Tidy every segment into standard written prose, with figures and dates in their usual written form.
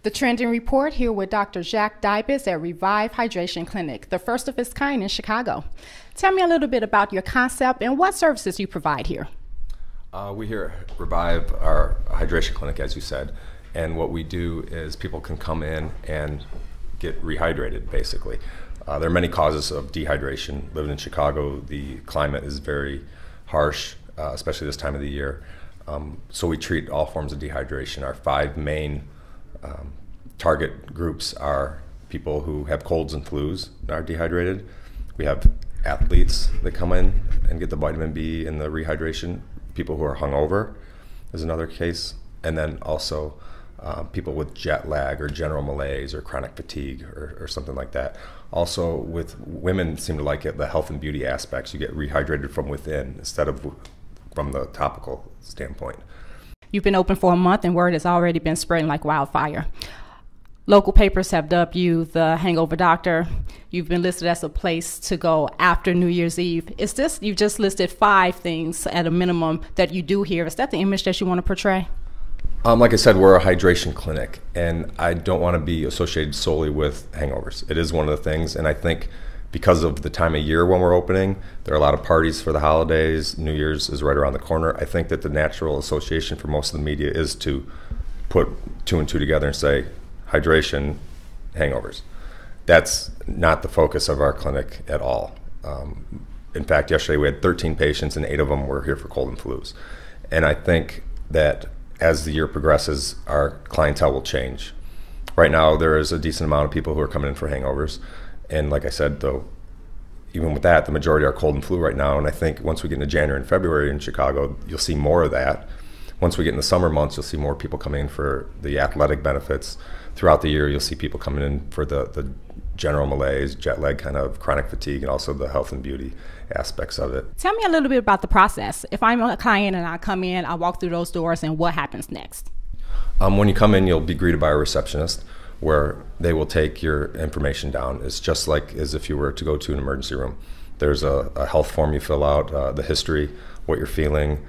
The Trending Report here with Dr. Jacques Dybis at Revive Hydration Clinic, the first of its kind in Chicago. Tell me a little bit about your concept and what services you provide here. We here at Revive are a hydration clinic, as you said, and what we do is people can come in and get rehydrated, basically. There are many causes of dehydration. Living in Chicago, the climate is very harsh, especially this time of the year. So we treat all forms of dehydration. Our five main target groups are people who have colds and flus and are dehydrated. We have athletes that come in and get the vitamin B and the rehydration. People who are hungover is another case. And then also people with jet lag or general malaise or chronic fatigue or something like that. Also with women seem to like it, the health and beauty aspects. You get rehydrated from within instead of from the topical standpoint. You've been open for a month and word has already been spreading like wildfire. Local papers have dubbed you the Hangover Doctor. You've been listed as a place to go after New Year's Eve. Is this, you just listed 5 things at a minimum that you do here. Is that the image that you want to portray? Like I said, we're a hydration clinic, and I don't want to be associated solely with hangovers. It is one of the things, and I think because of the time of year when we're opening, there are a lot of parties for the holidays. New Year's is right around the corner. I think that the natural association for most of the media is to put 2 and 2 together and say, hydration, hangovers. That's not the focus of our clinic at all. In fact, yesterday we had 13 patients and 8 of them were here for cold and flus. And I think that as the year progresses, our clientele will change. Right now, there is a decent amount of people who are coming in for hangovers. And like I said, though, even with that, the majority are cold and flu right now. And I think once we get into January and February in Chicago, you'll see more of that. Once we get in the summer months, you'll see more people coming in for the athletic benefits. Throughout the year, you'll see people coming in for the general malaise, jet lag, kind of chronic fatigue, and also the health and beauty aspects of it. Tell me a little bit about the process. If I'm a client and I come in, I walk through those doors, and what happens next? When you come in, you'll be greeted by a receptionist where they will take your information down. It's just like as if you were to go to an emergency room. There's a health form you fill out, the history, what you're feeling,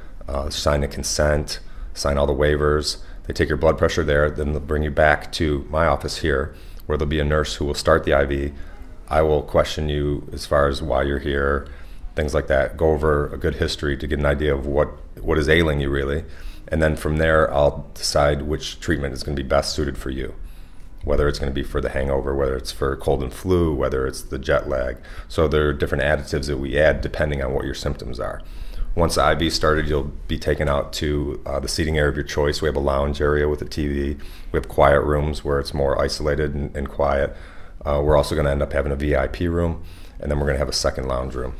sign a consent, sign all the waivers. They take your blood pressure there, then they'll bring you back to my office here, where there'll be a nurse who will start the IV. I will question you as far as why you're here, things like that. Go over a good history to get an idea of what is ailing you really. And then from there, I'll decide which treatment is going to be best suited for you. Whether it's going to be for the hangover, whether it's for cold and flu, whether it's the jet lag. So there are different additives that we add depending on what your symptoms are. Once the IV started, you'll be taken out to the seating area of your choice. We have a lounge area with a TV. We have quiet rooms where it's more isolated and quiet. We're also going to end up having a VIP room, and then we're going to have a second lounge room.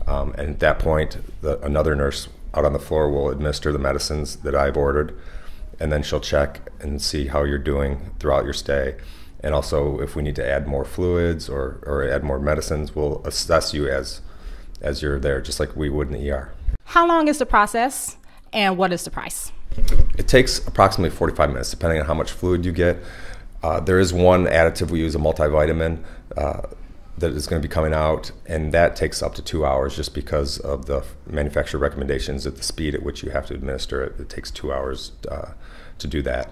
And at that point, another nurse out on the floor will administer the medicines that I've ordered, and then she'll check and see how you're doing throughout your stay. And also, if we need to add more fluids or add more medicines, we'll assess you as you're there, just like we would in the ER. How long is the process, and what is the price? It takes approximately 45 minutes, depending on how much fluid you get. There is one additive we use, a multivitamin, that is going to be coming out, and that takes up to 2 hours just because of the manufacturer recommendations at the speed at which you have to administer it. It takes 2 hours to do that.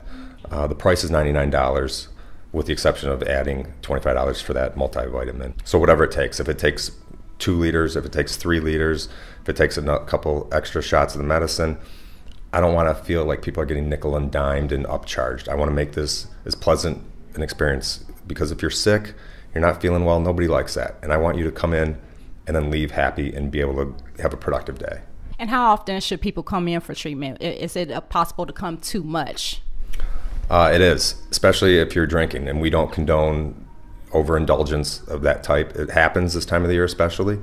The price is $99, with the exception of adding $25 for that multivitamin. So whatever it takes, if it takes 2 liters, if it takes 3 liters, if it takes a couple extra shots of the medicine, I don't want to feel like people are getting nickel and dimed and upcharged. I want to make this as pleasant an experience, because if you're sick, you're not feeling well, nobody likes that. And I want you to come in and then leave happy and be able to have a productive day. And how often should people come in for treatment? Is it possible to come too much? It is, especially if you're drinking, and we don't condone overindulgence of that type. It happens this time of the year especially,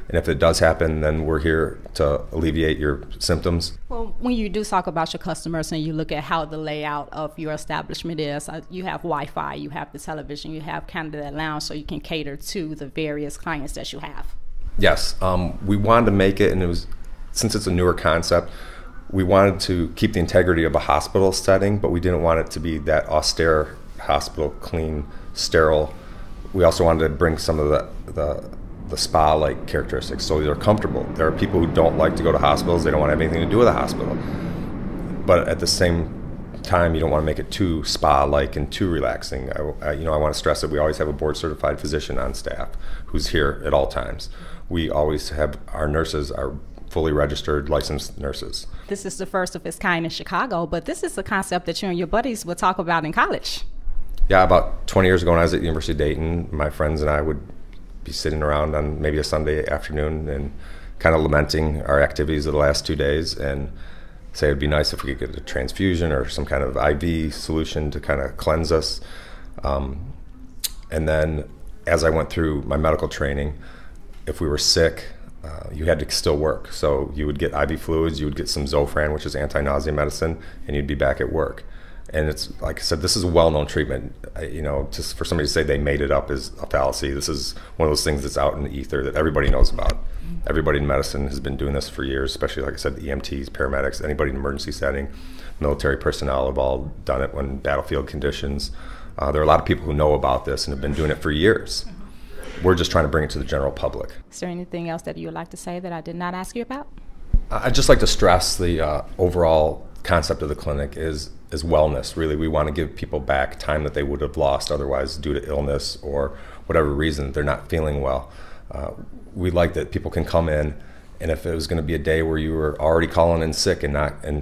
and if it does happen, then we're here to alleviate your symptoms. Well, when you do talk about your customers and you look at how the layout of your establishment is, you have Wi-Fi, you have the television, you have kind of that lounge, so you can cater to the various clients that you have. Yes, we wanted to make it, and it was, since it's a newer concept, we wanted to keep the integrity of a hospital setting, but we didn't want it to be that austere hospital, clean, sterile. We also wanted to bring some of the spa-like characteristics, so they're comfortable. There are people who don't like to go to hospitals. They don't want to have anything to do with a hospital. But at the same time, you don't want to make it too spa-like and too relaxing. I want to stress that we always have a board-certified physician on staff who's here at all times. We always have our nurses are fully registered, licensed nurses. This is the first of its kind in Chicago, but this is a concept that you and your buddies would talk about in college. Yeah, about 20 years ago when I was at the University of Dayton, my friends and I would be sitting around on maybe a Sunday afternoon and kind of lamenting our activities of the last 2 days and say it'd be nice if we could get a transfusion or some kind of IV solution to kind of cleanse us. And then as I went through my medical training, if we were sick, you had to still work. So you would get IV fluids, you would get some Zofran, which is anti-nausea medicine, and you'd be back at work. And it's, like I said, this is a well-known treatment. Just for somebody to say they made it up is a fallacy. This is one of those things that's out in the ether that everybody knows about. Everybody in medicine has been doing this for years, especially, like I said, the EMTs, paramedics, anybody in emergency setting, military personnel have all done it when battlefield conditions. There are a lot of people who know about this and have been doing it for years. We're just trying to bring it to the general public. Is there anything else that you would like to say that I did not ask you about? I'd just like to stress the overall concept of the clinic is wellness. Really, we want to give people back time that they would have lost otherwise due to illness or whatever reason they're not feeling well. We like that people can come in, and if it was going to be a day where you were already calling in sick and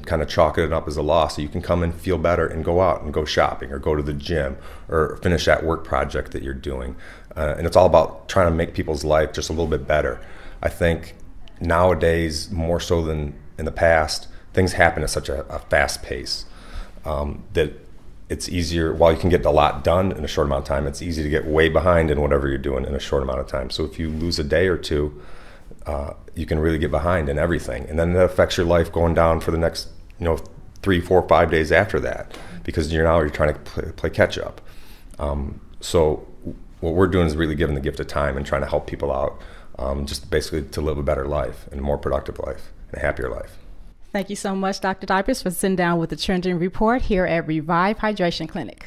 kind of chalking it up as a loss, so you can come and feel better and go out and go shopping or go to the gym or finish that work project that you're doing. And it's all about trying to make people's life just a little bit better. I think nowadays, more so than in the past, things happen at such a fast pace that it's easier, while you can get a lot done in a short amount of time, it's easy to get way behind in whatever you're doing in a short amount of time. So if you lose a day or two, you can really get behind in everything. And then that affects your life going down for the next 3, 4, 5 days after that, because you're trying to play catch up. So what we're doing is really giving the gift of time and trying to help people out, just basically to live a better life and a more productive life and a happier life. Thank you so much, Dr. Diapers, for sitting down with the Trending Report here at Revive Hydration Clinic.